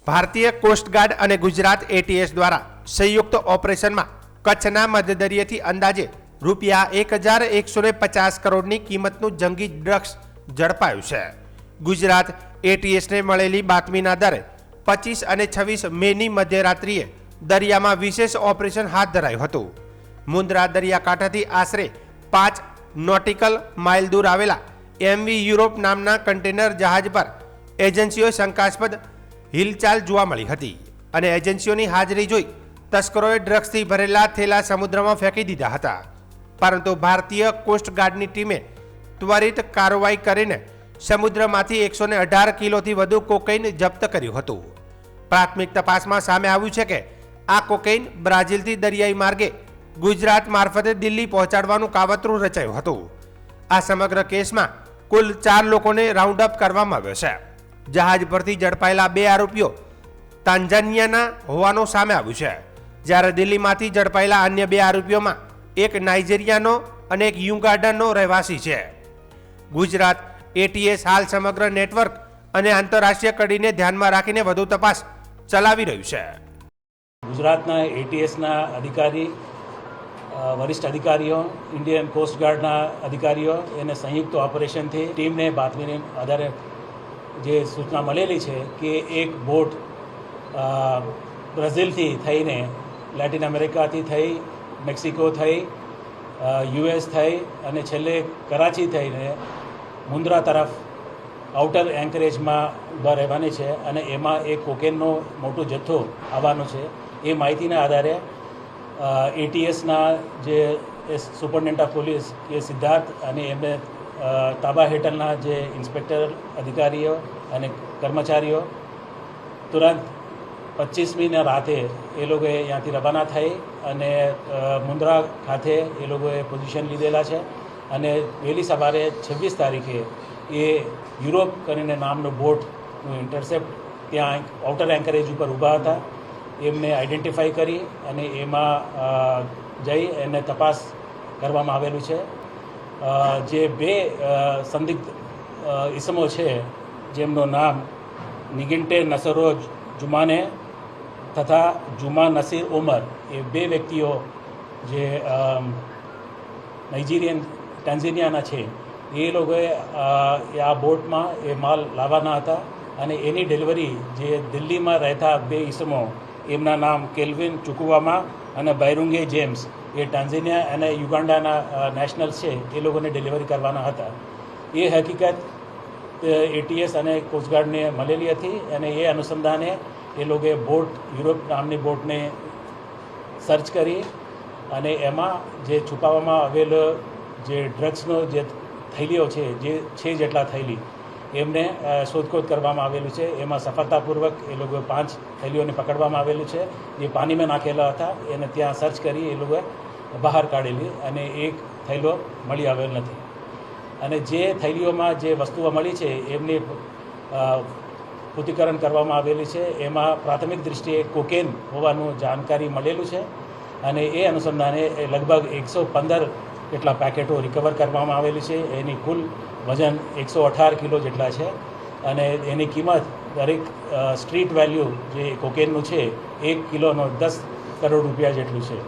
ભારતીય કોસ્ટગાર્ડ અને ગુજરાત એટીએસ દ્વારા સંયુક્ત ઓપરેશનમાં કચ્છના મધદરિયેથી અંદાજે ₹1150 કરોડની કિંમતનું જંગી ડ્રગ્સ ઝડપાયું છે। ગુજરાત એટીએસને મળેલી બાતમીના આધારે 25 અને 26 મેની મધ્યરાત્રિએ દરિયામાં વિશેષ ઓપરેશન હાથ ધરાયું હતું। મુન્દ્રા દરિયાકાંઠાથી આશરે 5 નોટિકલ માઇલ દૂર આવેલા એમવી યુરોપ નામના કન્ટેનર જહાજ પર એજન્સીઓ શંકાસ્પદ હિલચાલ જોવા મળી હતી અને એજન્સીઓની હાજરી જોઈ તસ્કરોએ ડ્રગ્સથી ભરેલા થેલા સમુદ્રમાં ફેંકી દીધા હતા, પરંતુ ભારતીય કોસ્ટગાર્ડની ટીમે ત્વરિત કાર્યવાહી કરીને સમુદ્રમાંથી 118 કિલોથી વધુ કોકેઇન જપ્ત કર્યું હતું। પ્રાથમિક તપાસમાં સામે આવ્યું છે કે આ કોકેઇન બ્રાઝિલથી દરિયાઈ માર્ગે ગુજરાત મારફતે દિલ્હી પહોંચાડવાનું કાવતરું રચાયું હતું। આ સમગ્ર કેસમાં કુલ 4 લોકોને રાઉન્ડ અપ કરવામાં આવ્યો છે। જહાજ પરથી ઝડપાયેલા 2 આરોપીઓ તાંજાનિયાના હોવાનું સામે આવ્યું છે, જ્યારે દિલ્હીમાંથી ઝડપાયેલા અન્ય 2 આરોપીઓમાં એક નાઇજીરિયાનો અને એક યુગાન્ડાનો રહેવાસી છે। ગુજરાત એટીએસ હાલ સમગ્ર નેટવર્ક અને આંતરરાષ્ટ્રીય કડીને ધ્યાનમાં રાખીને વધુ તપાસ ચલાવી રહ્યું છે। ગુજરાતના એટીએસના અધિકારી, વરિષ્ઠ અધિકારીઓ, ઇન્ડિયન કોસ્ટગાર્ડના અધિકારીઓ એને સંયુક્ત ઓપરેશનથી ટીમને બાતમીને આધારે જે સૂચના મળેલી છે કે એક બોટ બ્રાઝિલથી થઈને લેટિન અમેરિકાથી થઈ, મેક્સિકો થઈ, યુએસ થઈ અને છેલ્લે કરાચી થઈને મુન્દ્રા તરફ આઉટર એન્કરેજમાં ઊભા રહેવાની છે અને એમાં એક કોકેનનો મોટો જથ્થો આવવાનો છે। એ માહિતીના આધારે એટીએસના જે સુપરિન્ટેન્ડન્ટ ઓફ પોલીસ એ સિદ્ધાર્થ અને એમને તાબા હેઠળના જે ઇન્સ્પેક્ટર અધિકારીઓ અને કર્મચારીઓ તુરંત 25મીના રાતે એ લોકોએ ત્યાંથી રવાના થઈ અને મુન્દ્રા ખાતે એ લોકોએ પોઝિશન લીધેલા છે અને વહેલી સવારે 26 તારીખે એ યુરોપ કરીને નામનો બોટનું ઇન્ટરસેપ્ટ ત્યાં આઉટર એન્કરેજ ઉપર ઊભા હતા। એમને આઈડેન્ટિફાઈ કરી અને એમાં જઈ એને તપાસ કરવામાં આવેલું છે। જે 2 સંદિગ્ધ ઇસમો છે જેમનું નામ નિગિન્ટે નસરોજ જુમાને તથા જુમા નસીર ઉમર, એ 2 વ્યક્તિઓ જે નાઇજીરિયન ટાન્ઝાનિયાના છે, એ લોકોએ આ બોટમાં એ માલ લાવવાના હતા અને એની ડિલિવરી જે દિલ્હીમાં રહેતા 2 ઇસમો, એમના નામ કેલ્વિન ચુકુવામા અને બૈરુંગે જેમ્સ, એ ટાન્ઝાનિયા અને યુગાન્ડાના નેશનલ છે, એ લોકોને ડિલિવરી કરવાના હતા। એ હકીકત એટીએસ અને કોસ્ટગાર્ડને મળેલી હતી અને એ અનુસંધાને એ લોકોએ બોટ યુરોપ નામની બોટને સર્ચ કરી અને એમાં જે છુપાવવામાં આવેલો જે ડ્રગ્સનો જે થેલીઓ છે, જે 6 જેટલા થેલી, એમને શોધખોળ કરવામાં આવેલું છે। એમાં સફળતાપૂર્વક એ લોકોએ 5 થેલીઓને પકડવામાં આવેલું છે, જે પાણીમાં નાખેલા હતા। એને ત્યાં સર્ચ કરી એ લોકોએ બહાર કાઢેલી અને એક થેલો મળી આવેલ નથી અને જે થેલીઓમાં જે વસ્તુઓ મળી છે એમની પૃથ્થકરણ કરવામાં આવેલી છે। એમાં પ્રાથમિક દૃષ્ટિએ કોકેન હોવાનું જાણકારી મળેલું છે અને એ અનુસંધાને લગભગ 115 જેટલા પેકેટો રિકવર કરવામાં આવેલી છે। એની કુલ વજન 118 કિલો જેટલા છે અને એની કિંમત દરેક સ્ટ્રીટ વેલ્યુ જે કોકેનનું છે 1 કિલોનો 10 કરોડ રૂપિયા જેટલું છે।